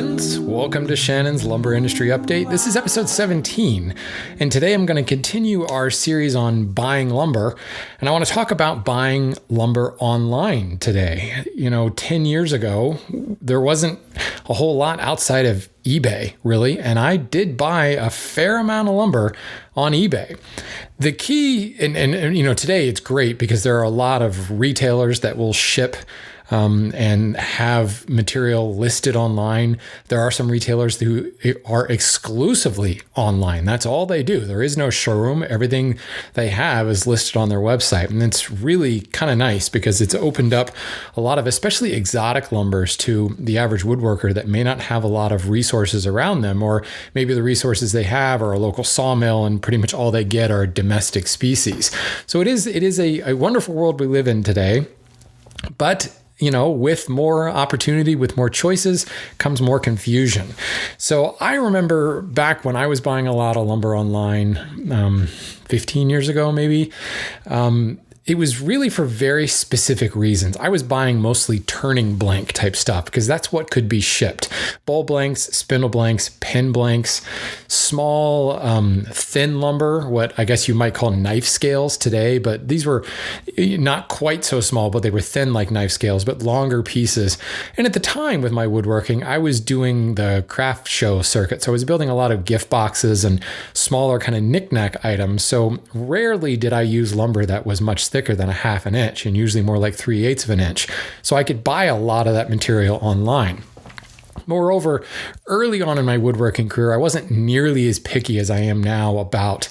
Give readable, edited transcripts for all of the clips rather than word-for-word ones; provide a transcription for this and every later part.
friends. Welcome to Shannon's Lumber Industry Update. This is episode 17, and today I'm going to continue our series on buying lumber, and I want to talk about buying lumber online today. 10 years ago, there wasn't a whole lot outside of eBay, really, and I did buy a fair amount of lumber on eBay. The key, and today it's great because there are a lot of retailers that will ship and have material listed online. There are some retailers who are exclusively online. That's all they do. There is no showroom. Everything they have is listed on their website. And it's really kind of nice because it's opened up a lot of, especially exotic lumbers, to the average woodworker that may not have a lot of resources around them, or maybe the resources they have are a local sawmill and pretty much all they get are domestic species. So it is a wonderful world we live in today. But with more opportunity, with more choices, comes more confusion. So I remember back when I was buying a lot of lumber online, 15 years ago, maybe, it was really for very specific reasons. I was buying mostly turning blank type stuff because that's what could be shipped. Bowl blanks, spindle blanks, pen blanks, small, thin lumber, what I guess you might call knife scales today, but these were not quite so small, but they were thin like knife scales, but longer pieces. And at the time with my woodworking, I was doing the craft show circuit. So I was building a lot of gift boxes and smaller kind of knickknack items. So rarely did I use lumber that was much thicker than a half an inch, and usually more like 3/8 of an inch. So I could buy a lot of that material online. Moreover, early on in my woodworking career, I wasn't nearly as picky as I am now about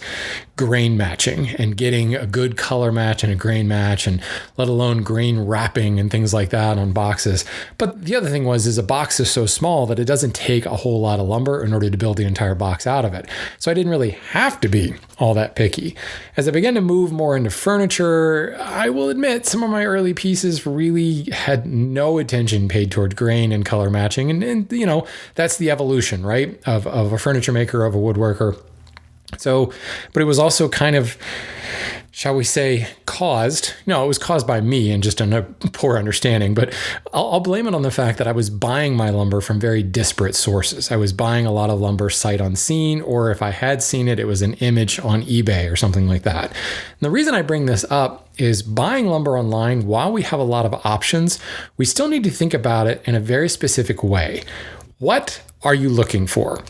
grain matching and getting a good color match and a grain match, and let alone grain wrapping and things like that on boxes. But the other thing is a box is so small that it doesn't take a whole lot of lumber in order to build the entire box out of it. So I didn't really have to be all that picky. As I began to move more into furniture, I will admit some of my early pieces really had no attention paid toward grain and color matching. And that's the evolution, right, of a furniture maker, of a woodworker. So, but it was also kind of, shall we say, it was caused by me and just a poor understanding, but I'll blame it on the fact that I was buying my lumber from very disparate sources. I was buying a lot of lumber sight unseen, or if I had seen it, it was an image on eBay or something like that. And the reason I bring this up is buying lumber online, while we have a lot of options, we still need to think about it in a very specific way. What are you looking for?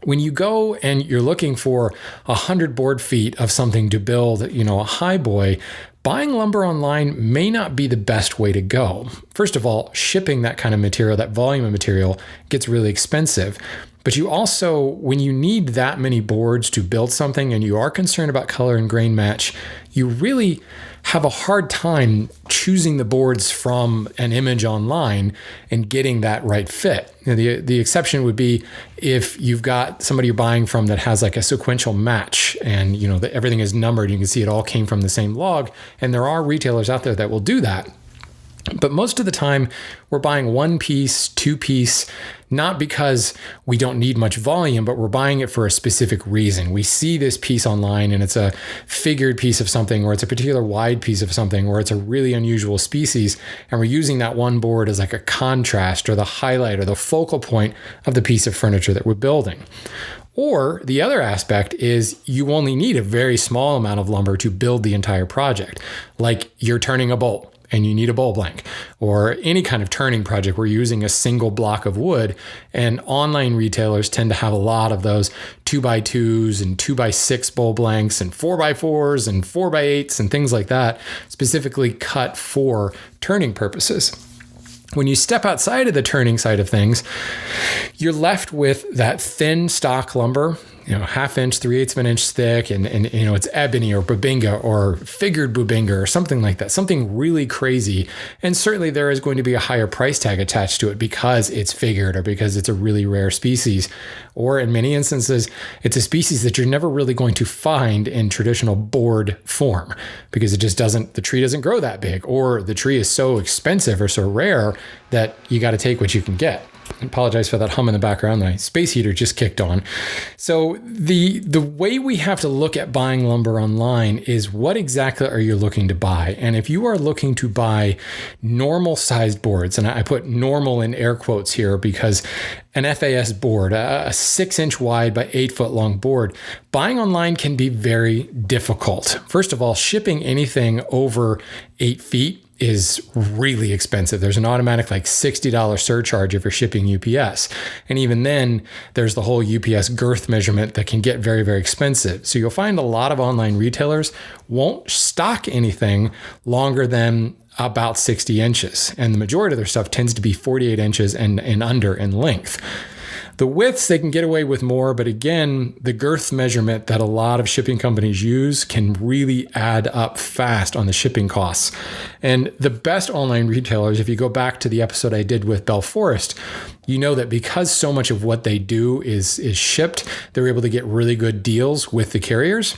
When you go and you're looking for 100 board feet of something to build, a high boy, buying lumber online may not be the best way to go. First of all, shipping that kind of material, that volume of material, gets really expensive. But you also, when you need that many boards to build something and you are concerned about color and grain match, you really have a hard time choosing the boards from an image online and getting that right fit. The exception would be if you've got somebody you're buying from that has like a sequential match and everything is numbered. You can see it all came from the same log, and there are retailers out there that will do that. But most of the time, we're buying one piece, two piece, not because we don't need much volume, but we're buying it for a specific reason. We see this piece online and it's a figured piece of something, or it's a particular wide piece of something, or it's a really unusual species, and we're using that one board as like a contrast or the highlight or the focal point of the piece of furniture that we're building. Or the other aspect is you only need a very small amount of lumber to build the entire project, like you're turning a bowl and you need a bowl blank, or any kind of turning project where you're using a single block of wood. And online retailers tend to have a lot of those 2x2s and 2x6 bowl blanks and 4x4s and 4x8s and things like that, specifically cut for turning purposes. When you step outside of the turning side of things, you're left with that thin stock lumber, half inch, 3/8 of an inch thick, and it's ebony or bubinga or figured bubinga or something like that, something really crazy. And certainly there is going to be a higher price tag attached to it because it's figured or because it's a really rare species. Or in many instances, it's a species that you're never really going to find in traditional board form because the tree doesn't grow that big, or the tree is so expensive or so rare that you got to take what you can get. Apologize for that hum in the background. My space heater just kicked on. So the way we have to look at buying lumber online is what exactly are you looking to buy? And if you are looking to buy normal sized boards, and I put normal in air quotes here because an FAS board, a 6-inch wide by 8-foot long board, buying online can be very difficult. First of all, shipping anything over 8 feet is really expensive. There's an automatic like $60 surcharge if you're shipping UPS. And even then, there's the whole UPS girth measurement that can get very, very expensive. So you'll find a lot of online retailers won't stock anything longer than about 60 inches. And the majority of their stuff tends to be 48 inches and under in length. The widths, they can get away with more, but again, the girth measurement that a lot of shipping companies use can really add up fast on the shipping costs. And the best online retailers, if you go back to the episode I did with Bell Forest, you know that because so much of what they do is shipped, they're able to get really good deals with the carriers.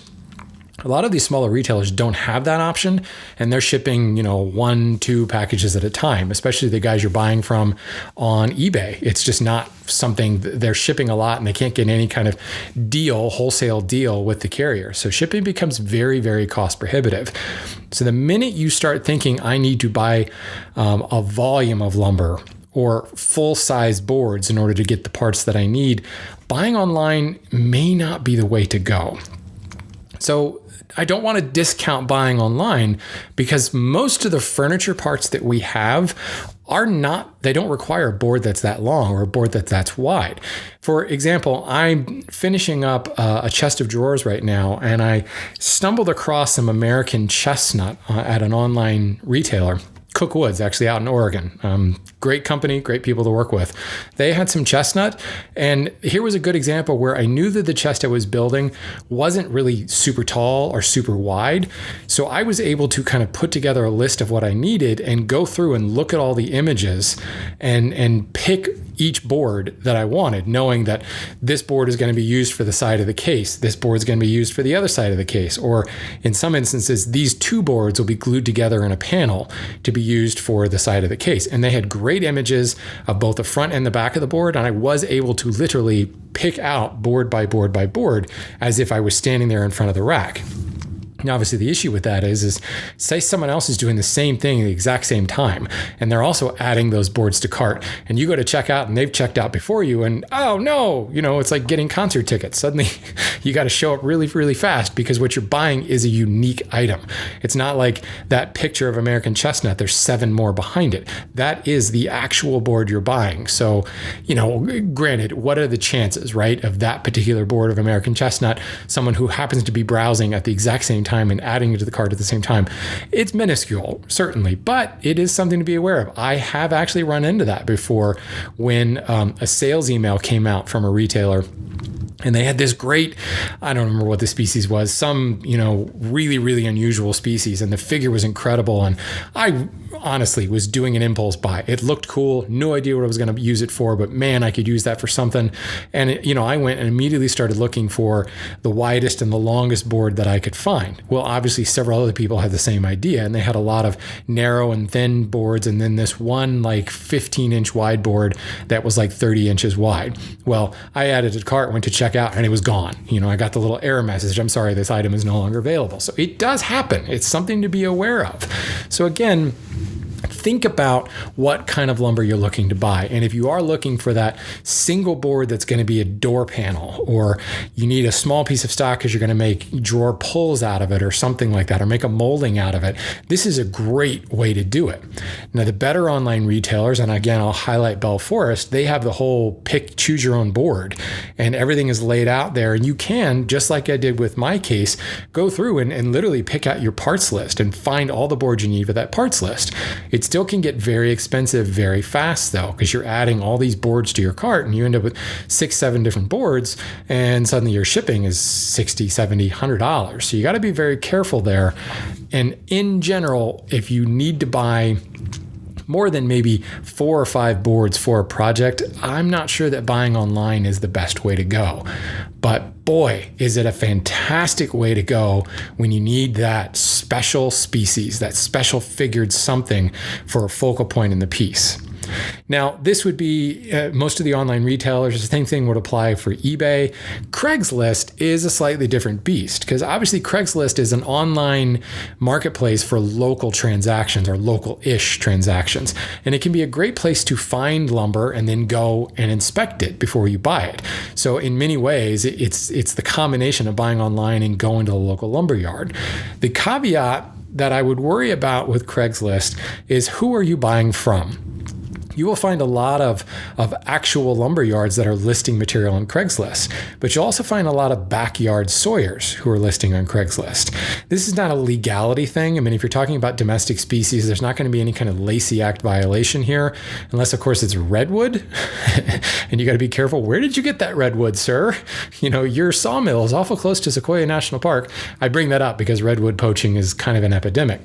A lot of these smaller retailers don't have that option, and they're shipping, 1-2 packages at a time, especially the guys you're buying from on eBay. It's just not something they're shipping a lot, and they can't get any kind of wholesale deal with the carrier. So shipping becomes very, very cost prohibitive. So the minute you start thinking, I need to buy a volume of lumber or full-size boards in order to get the parts that I need, buying online may not be the way to go. So I don't want to discount buying online because most of the furniture parts that we have they don't require a board that's that long or a board that's wide. For example, I'm finishing up a chest of drawers right now, and I stumbled across some American chestnut at an online retailer. Cook Woods, actually out in Oregon. Great company, great people to work with. They had some chestnut, and here was a good example where I knew that the chest I was building wasn't really super tall or super wide. So I was able to kind of put together a list of what I needed and go through and look at all the images and pick each board that I wanted, knowing that this board is going to be used for the side of the case. This board is going to be used for the other side of the case. Or in some instances, these two boards will be glued together in a panel to be used for the side of the case. And they had great images of both the front and the back of the board. And I was able to literally pick out board by board by board as if I was standing there in front of the rack. Now, obviously, the issue with that is say someone else is doing the same thing at the exact same time, and they're also adding those boards to cart, and you go to check out, and they've checked out before you, and oh no, it's like getting concert tickets. Suddenly, you got to show up really, really fast because what you're buying is a unique item. It's not like that picture of American chestnut. There's 7 more behind it. That is the actual board you're buying. So, granted, what are the chances, right, of that particular board of American chestnut, someone who happens to be browsing at the exact same time and adding it to the cart at the same time? It's minuscule, certainly, but it is something to be aware of. I have actually run into that before when a sales email came out from a retailer. And they had this great, I don't remember what the species was, some, really, really unusual species. And the figure was incredible. And I honestly was doing an impulse buy. It looked cool. No idea what I was going to use it for, but man, I could use that for something. And, I went and immediately started looking for the widest and the longest board that I could find. Well, obviously several other people had the same idea, and they had a lot of narrow and thin boards. And then this one like 15-inch wide board that was like 30 inches wide. Well, I added it to the cart, went to check out, and it was gone. I got the little error message. I'm sorry, this item is no longer available. So it does happen. It's something to be aware of. So again, think about what kind of lumber you're looking to buy. And if you are looking for that single board that's going to be a door panel, or you need a small piece of stock because you're going to make drawer pulls out of it or something like that, or make a molding out of it, this is a great way to do it. Now, the better online retailers, and again, I'll highlight Bell Forest, they have the whole choose your own board, and everything is laid out there. And you can, just like I did with my case, go through and literally pick out your parts list and find all the boards you need for that parts list. It still can get very expensive very fast though, because you're adding all these boards to your cart and you end up with 6-7 different boards, and suddenly your shipping is $60, $70, $100. So you got to be very careful there. And in general, if you need to buy more than maybe 4 or 5 boards for a project, I'm not sure that buying online is the best way to go. But boy, is it a fantastic way to go when you need that special species, that special figured something for a focal point in the piece. Now, this would be most of the online retailers. The same thing would apply for eBay. Craigslist is a slightly different beast because obviously Craigslist is an online marketplace for local transactions or local-ish transactions. And it can be a great place to find lumber and then go and inspect it before you buy it. So in many ways, it's the combination of buying online and going to the local lumber yard. The caveat that I would worry about with Craigslist is who are you buying from? You will find a lot of actual lumber yards that are listing material on Craigslist, but you'll also find a lot of backyard sawyers who are listing on Craigslist. This is not a legality thing. I mean, if you're talking about domestic species, there's not going to be any kind of Lacey Act violation here, unless, of course, it's redwood. And you got to be careful. Where did you get that redwood, sir? You know, your sawmill is awful close to Sequoia National Park. I bring that up because redwood poaching is kind of an epidemic.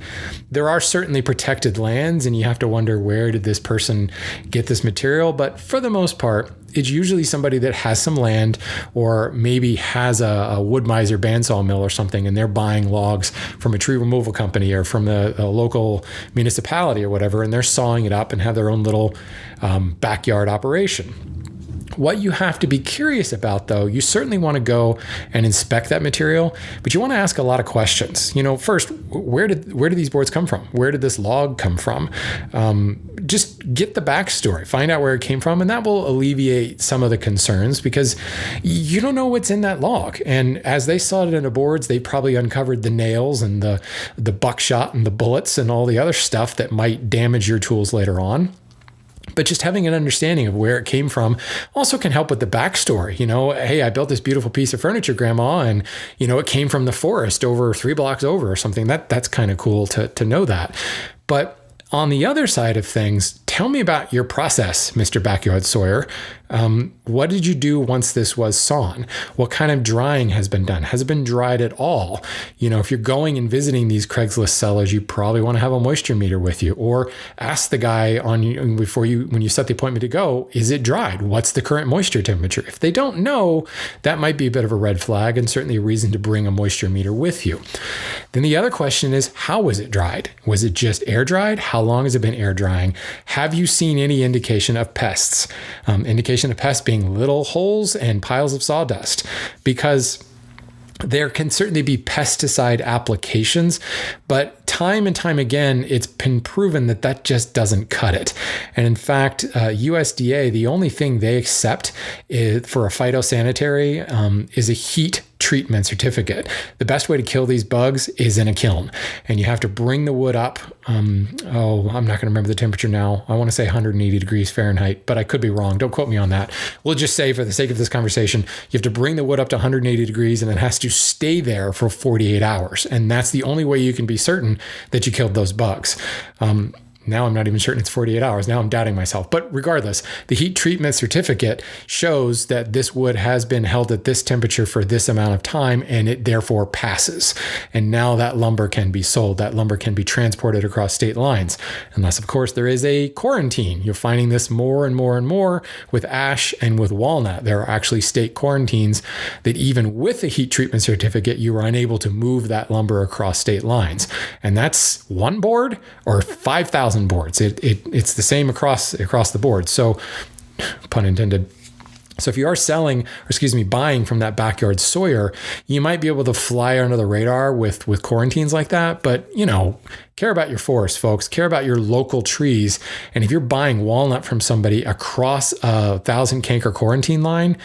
There are certainly protected lands, and you have to wonder, where did this person get this material? But for the most part, it's usually somebody that has some land or maybe has a Wood-Mizer bandsaw mill or something, and they're buying logs from a tree removal company or from the local municipality or whatever, and they're sawing it up and have their own little backyard operation. What you have to be curious about, though, you certainly want to go and inspect that material, but you want to ask a lot of questions. You know, first, where did these boards come from? Where did this log come from? Just get the backstory, find out where it came from, and that will alleviate some of the concerns because you don't know what's in that log. And as they sawed it into boards, they probably uncovered the nails and the buckshot and the bullets and all the other stuff that might damage your tools later on. But just having an understanding of where it came from also can help with the backstory. You know, hey, I built this beautiful piece of furniture, Grandma, and, you know, it came from the forest over 3 blocks over or something. That's kind of cool to know that. But on the other side of things, tell me about your process, Mr. Backyard Sawyer. What did you do once this was sawn? What kind of drying has been done? Has it been dried at all? You know, if you're going and visiting these Craigslist sellers, you probably want to have a moisture meter with you, or ask the guy when you set the appointment to go, is it dried? What's the current moisture temperature? If they don't know, that might be a bit of a red flag and certainly a reason to bring a moisture meter with you. Then the other question is, how was it dried? Was it just air dried? How long has it been air drying? Have you seen any indication of pests? Indication of pests being little holes and piles of sawdust, because there can certainly be pesticide applications, but time and time again, it's been proven that just doesn't cut it. And in fact, USDA, the only thing they accept for a phytosanitary is a heat treatment certificate. The best way to kill these bugs is in a kiln, and you have to bring the wood up. I'm not going to remember the temperature now. I want to say 180 degrees Fahrenheit, but I could be wrong. Don't quote me on that. We'll just say, for the sake of this conversation, you have to bring the wood up to 180 degrees, and it has to stay there for 48 hours. And that's the only way you can be certain that you killed those bugs. Now I'm not even certain it's 48 hours. Now I'm doubting myself. But regardless, the heat treatment certificate shows that this wood has been held at this temperature for this amount of time, and it therefore passes. And now that lumber can be sold. That lumber can be transported across state lines. Unless, of course, there is a quarantine. You're finding this more and more and more with ash and with walnut. There are actually state quarantines that even with a heat treatment certificate, you are unable to move that lumber across state lines. And that's one board or 5,000 boards. It's the same across the board. So, pun intended. So if you are buying from that backyard sawyer, you might be able to fly under the radar with quarantines like that. But, you know, care about your forest, folks. Care about your local trees. And if you're buying walnut from somebody across a 1,000 canker quarantine line,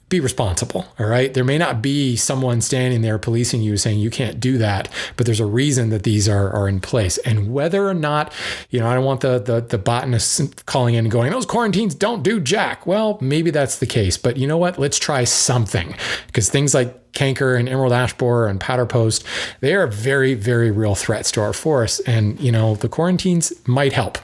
be responsible, all right? There may not be someone standing there policing you saying you can't do that, but there's a reason that these are in place. And whether or not, you know, I don't want the botanists calling in and going, those quarantines don't do jack. Well, maybe that's the case, but you know what? Let's try something, because things like canker and emerald ash borer and powder post, they are very, very real threats to our forests. And, you know, the quarantines might help.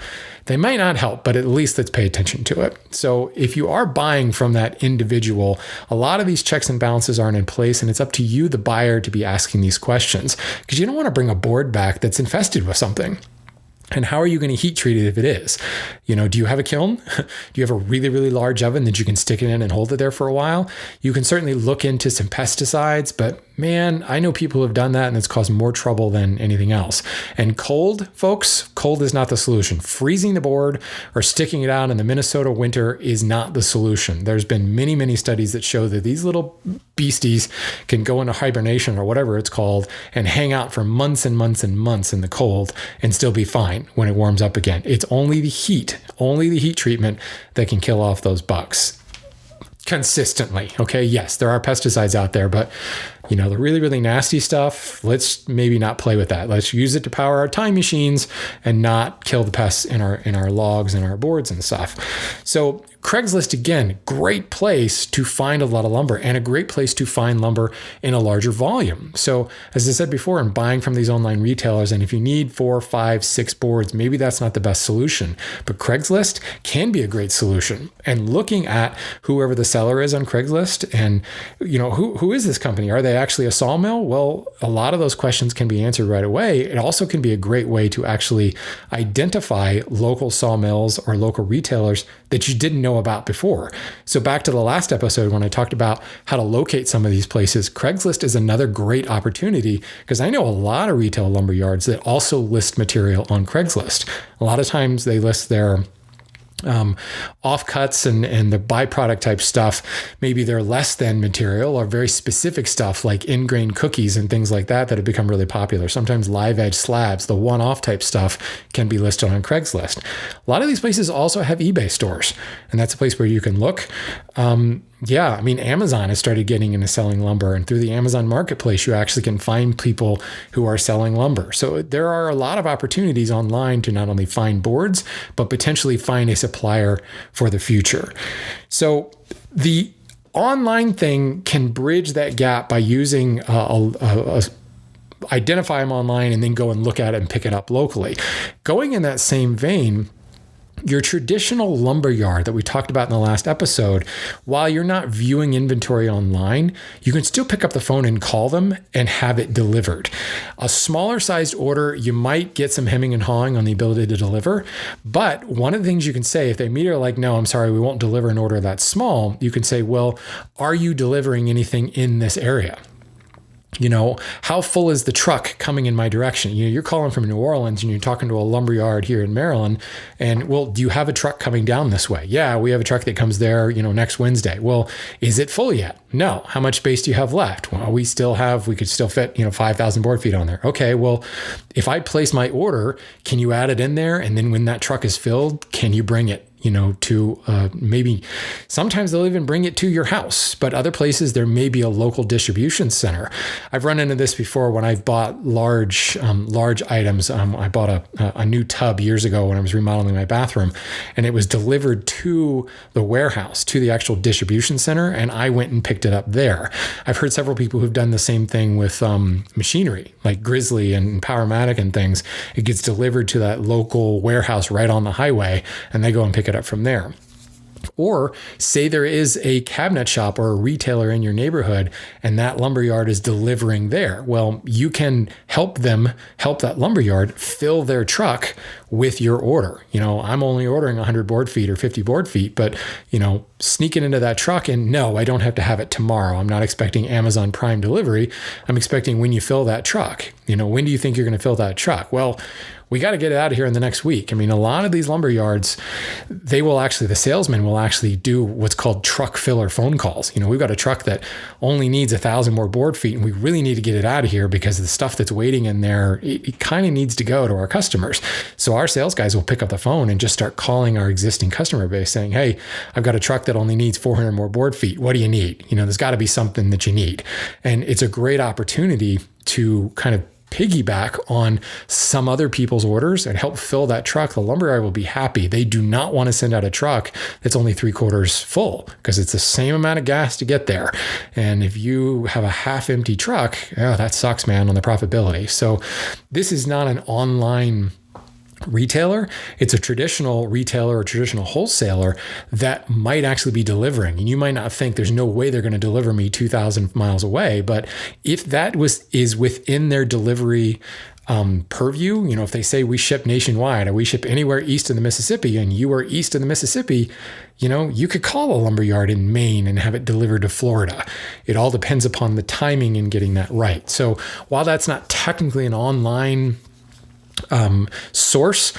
They might not help, but at least let's pay attention to it. So if you are buying from that individual, a lot of these checks and balances aren't in place, and it's up to you, the buyer, to be asking these questions, because you don't want to bring a board back that's infested with something. And how are you going to heat treat it if it is? You know, do you have a kiln? Do you have a really, really large oven that you can stick it in and hold it there for a while? You can certainly look into some pesticides, but man, I know people who have done that and it's caused more trouble than anything else. And cold, folks, cold is not the solution. Freezing the board or sticking it out in the Minnesota winter is not the solution. There's been many, many studies that show that these little beasties can go into hibernation or whatever it's called and hang out for months and months and months in the cold and still be fine when it warms up again. It's only the heat treatment that can kill off those bugs consistently. Okay. Yes, there are pesticides out there, but the really, really nasty stuff, let's maybe not play with that. Let's use it to power our time machines and not kill the pests in our logs and our boards and stuff. So Craigslist, again, great place to find a lot of lumber and a great place to find lumber in a larger volume. So as I said before, in buying from these online retailers, and if you need 4, 5, 6 boards, maybe that's not the best solution, but Craigslist can be a great solution. And looking at whoever the seller is on Craigslist and, who is this company? Are they actually a sawmill? Well, a lot of those questions can be answered right away. It also can be a great way to actually identify local sawmills or local retailers that you didn't know about before. So back to the last episode when I talked about how to locate some of these places, Craigslist is another great opportunity because I know a lot of retail lumber yards that also list material on Craigslist. A lot of times they list their offcuts and the byproduct type stuff. Maybe they're less than material or very specific stuff like in-grain cookies and things like that have become really popular. Sometimes live edge slabs, the one-off type stuff can be listed on Craigslist. A lot of these places also have eBay stores, and that's a place where you can look. Amazon has started getting into selling lumber, and through the Amazon marketplace, you actually can find people who are selling lumber. So there are a lot of opportunities online to not only find boards, but potentially find a supplier for the future. So the online thing can bridge that gap by using identify them online and then go and look at it and pick it up locally. Going in that same vein, your traditional lumber yard that we talked about in the last episode, while you're not viewing inventory online, you can still pick up the phone and call them and have it delivered. A smaller sized order, you might get some hemming and hawing on the ability to deliver. But one of the things you can say, if they immediately are like, no, I'm sorry, we won't deliver an order that small, you can say, well, are you delivering anything in this area? How full is the truck coming in my direction? You're calling from New Orleans and you're talking to a lumber yard here in Maryland. And well, do you have a truck coming down this way? Yeah, we have a truck that comes there, next Wednesday. Well, is it full yet? No. How much space do you have left? Well, we could still fit, 5,000 board feet on there. Okay. Well, if I place my order, can you add it in there? And then when that truck is filled, can you bring it? To maybe sometimes they'll even bring it to your house, but other places there may be a local distribution center. I've run into this before when I've bought large items. I bought a new tub years ago when I was remodeling my bathroom, and it was delivered to the warehouse, to the actual distribution center, and I went and picked it up there. I've heard several people who've done the same thing with machinery like Grizzly and Powermatic and things. It gets delivered to that local warehouse right on the highway, and they go and pick it up from there. Or say there is a cabinet shop or a retailer in your neighborhood and that lumberyard is delivering there. Well, you can help that lumberyard fill their truck with your order. I'm only ordering 100 board feet or 50 board feet, but, sneak it into that truck and no, I don't have to have it tomorrow. I'm not expecting Amazon Prime delivery. I'm expecting when you fill that truck. When do you think you're going to fill that truck? Well, we got to get it out of here in the next week. A lot of these lumber yards, the salesman will actually do what's called truck filler phone calls. We've got a truck that only needs 1,000 more board feet and we really need to get it out of here because the stuff that's waiting in there, it kind of needs to go to our customers. So our sales guys will pick up the phone and just start calling our existing customer base saying, hey, I've got a truck that only needs 400 more board feet. What do you need? There's got to be something that you need. And it's a great opportunity to kind of piggyback on some other people's orders and help fill that truck. The lumberyard will be happy. They do not want to send out a truck that's only 3/4 full because it's the same amount of gas to get there. And if you have a half empty truck, that sucks, man, on the profitability. So this is not an online retailer. It's a traditional retailer or traditional wholesaler that might actually be delivering. And you might not think there's no way they're going to deliver me 2,000 miles away. But if that is within their delivery purview. If they say we ship nationwide or we ship anywhere east of the Mississippi and you are east of the Mississippi, you could call a lumberyard in Maine and have it delivered to Florida. It all depends upon the timing and getting that right. So while that's not technically an online source,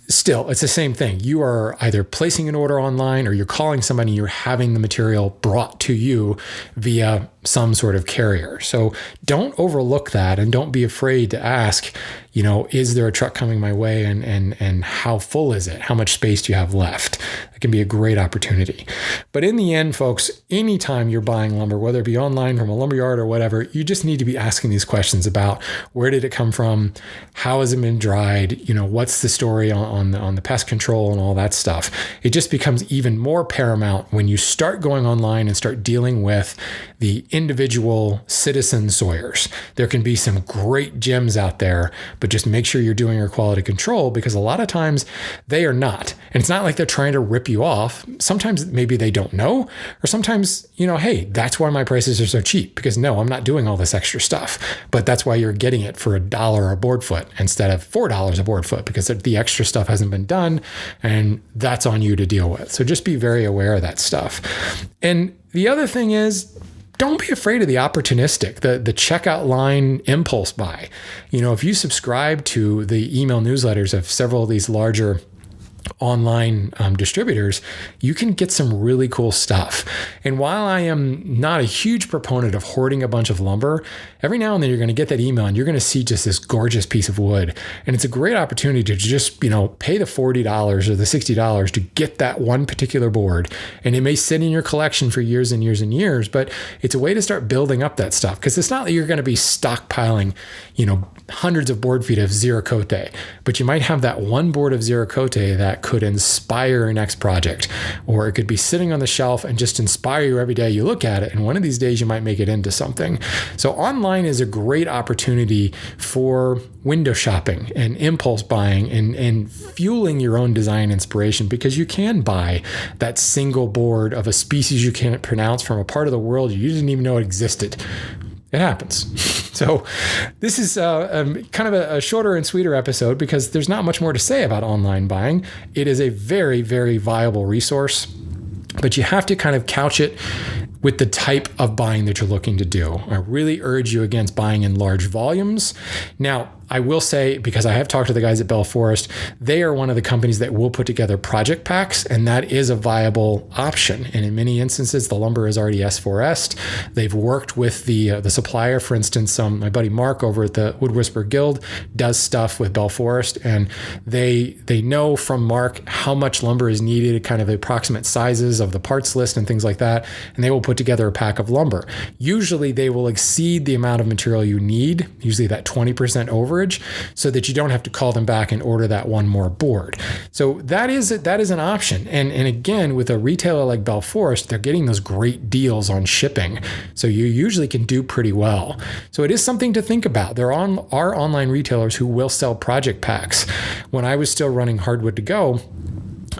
still, it's the same thing. You are either placing an order online or you're calling somebody, you're having the material brought to you via some sort of carrier. So don't overlook that and don't be afraid to ask, is there a truck coming my way and how full is it? How much space do you have left? It can be a great opportunity. But in the end, folks, anytime you're buying lumber, whether it be online from a lumberyard or whatever, you just need to be asking these questions about where did it come from? How has it been dried? What's the story on the pest control and all that stuff? It just becomes even more paramount when you start going online and start dealing with the individual citizen sawyers. There can be some great gems out there, but just make sure you're doing your quality control, because a lot of times they are not. And it's not like they're trying to rip you off. Sometimes maybe they don't know, or sometimes, hey, that's why my prices are so cheap, because no, I'm not doing all this extra stuff. But that's why you're getting it for $1 a board foot instead of $4 a board foot, because the extra stuff hasn't been done, and that's on you to deal with. So just be very aware of that stuff. And the other thing is, don't be afraid of the opportunistic, the checkout line impulse buy. If you subscribe to the email newsletters of several of these larger online distributors, you can get some really cool stuff. And while I am not a huge proponent of hoarding a bunch of lumber, every now and then you're going to get that email and you're going to see just this gorgeous piece of wood. And it's a great opportunity to just, pay the $40 or the $60 to get that one particular board. And it may sit in your collection for years and years and years, but it's a way to start building up that stuff. Because it's not that you're going to be stockpiling, hundreds of board feet of Zero-Cote, but you might have that one board of Zero-Cote that could inspire your next project, or it could be sitting on the shelf and just inspire you every day you look at it. And one of these days you might make it into something. So online is a great opportunity for window shopping and impulse buying and fueling your own design inspiration, because you can buy that single board of a species you can't pronounce from a part of the world you didn't even know it existed. It happens. So this is kind of a shorter and sweeter episode, because there's not much more to say about online buying. It is a very, very viable resource, but you have to kind of couch it with the type of buying that you're looking to do. I really urge you against buying in large volumes. Now, I will say, because I have talked to the guys at Bell Forest, they are one of the companies that will put together project packs, and that is a viable option. And in many instances, the lumber is already S4S'd. They've worked with the supplier. For instance, my buddy Mark over at the Wood Whisperer Guild does stuff with Bell Forest, and they know from Mark how much lumber is needed, kind of the approximate sizes of the parts list and things like that, and they will put together a pack of lumber. Usually they will exceed the amount of material you need, usually that 20% overage, so that you don't have to call them back and order that one more board. So that is an option. And again, with a retailer like Bell Forest, they're getting those great deals on shipping. So you usually can do pretty well. So it is something to think about. There are online retailers who will sell project packs. When I was still running Hardwood To Go,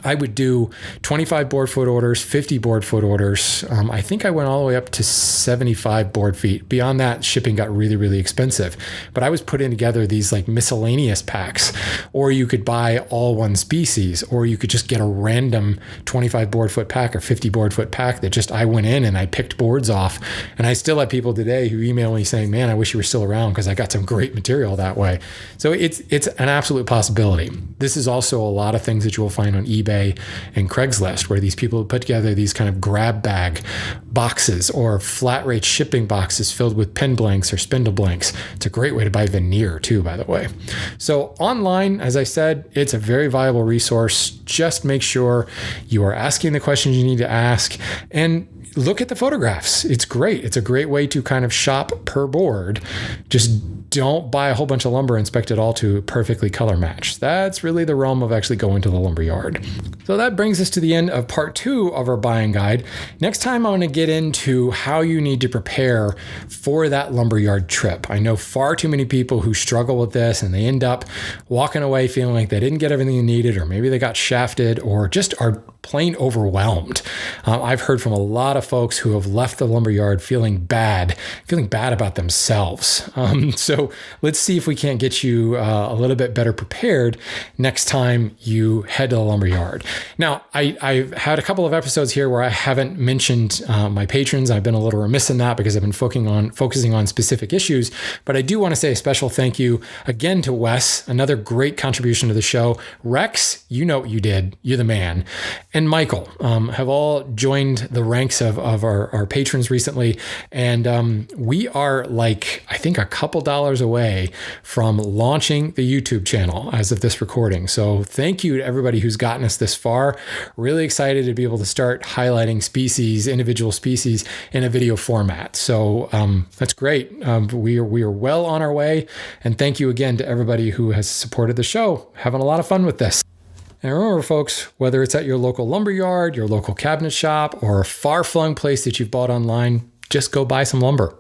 I would do 25 board foot orders, 50 board foot orders. I think I went all the way up to 75 board feet. Beyond that, shipping got really, really expensive. But I was putting together these like miscellaneous packs, or you could buy all one species, or you could just get a random 25 board foot pack or 50 board foot pack that just I went in and I picked boards off. And I still have people today who email me saying, man, I wish you were still around because I got some great material that way. So it's an absolute possibility. This is also a lot of things that you will find on eBay and Craigslist, where these people put together these kind of grab bag boxes or flat rate shipping boxes filled with pen blanks or spindle blanks. It's a great way to buy veneer too, by the way. So online, as I said, it's a very viable resource. Just make sure you are asking the questions you need to ask and look at the photographs. It's great. It's a great way to kind of shop per board. Just don't buy a whole bunch of lumber and expect it all to perfectly color match. That's really the realm of actually going to the lumber yard. So So that brings us to the end of part 2 of our buying guide. Next time, I'm going to get into how you need to prepare for that lumberyard trip. I know far too many people who struggle with this and they end up walking away feeling like they didn't get everything they needed, or maybe they got shafted, or just are plain overwhelmed. I've heard from a lot of folks who have left the lumberyard feeling bad about themselves. So let's see if we can't get you a little bit better prepared next time you head to the lumberyard. Now, I've had a couple of episodes here where I haven't mentioned my patrons. I've been a little remiss in that because I've been focusing on specific issues, but I do want to say a special thank you again to Wes, another great contribution to the show. Rex, you know what you did. You're the man. And Michael have all joined the ranks of our patrons recently. And we are I think a couple dollars away from launching the YouTube channel as of this recording. So thank you to everybody who's gotten us this far. Really excited to be able to start highlighting individual species in a video format. So that's great. We are well on our way. And thank you again to everybody who has supported the show. Having a lot of fun with this. And remember, folks, whether it's at your local lumberyard, your local cabinet shop, or a far-flung place that you've bought online, just go buy some lumber.